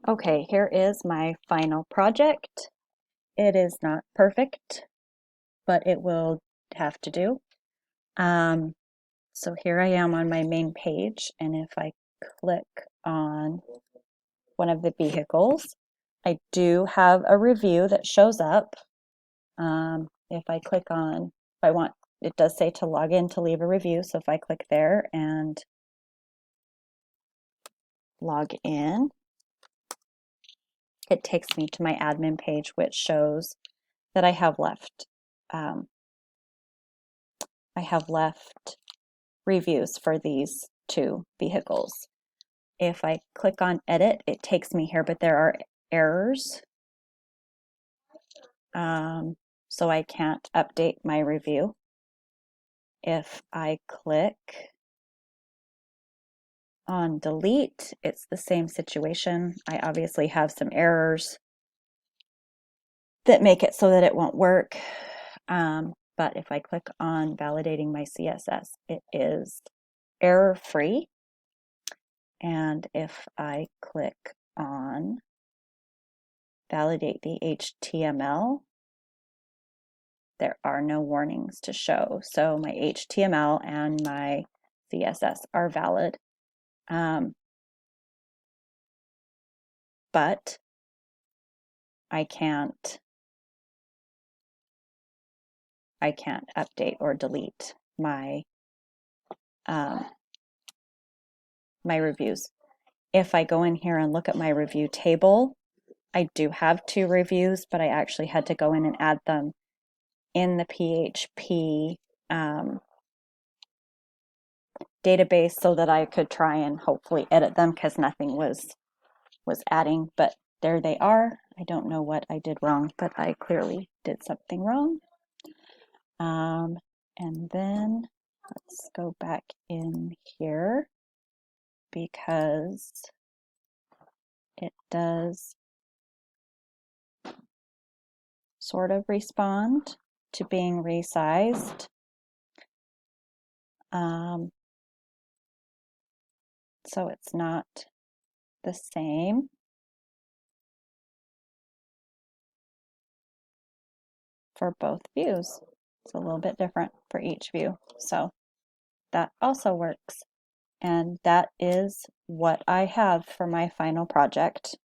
Okay, here is my final project. It is not perfect, but it will have to do. So here I am on my main page, and if I click on one of the vehicles, I do have a review that shows up. If I click on, if I want, it does say to log in to leave a review. So if I click there and log in, it takes me to my admin page, which shows that um, I have left reviews for these two vehicles. If I click on edit, it takes me here, but there are errors. So I can't update my review. If I click on delete, it's the same situation. I obviously have some errors that make it so that it won't work. But if I click on validating my CSS, it is error free. And if I click on validate the HTML, there are no warnings to show. So my HTML and my CSS are valid. But I can't update or delete my my reviews. If I go in here and look at my review table, I do have 2 reviews, but I actually had to go in and add them in the PHP database so that I could try and hopefully edit them because nothing was adding, but there they are. I don't know what I did wrong, but I clearly did something wrong. And then let's go back in here because it does sort of respond to being resized. So it's not the same. For both views. It's a little bit different for each view. So that also works. And that is what I have for my final project.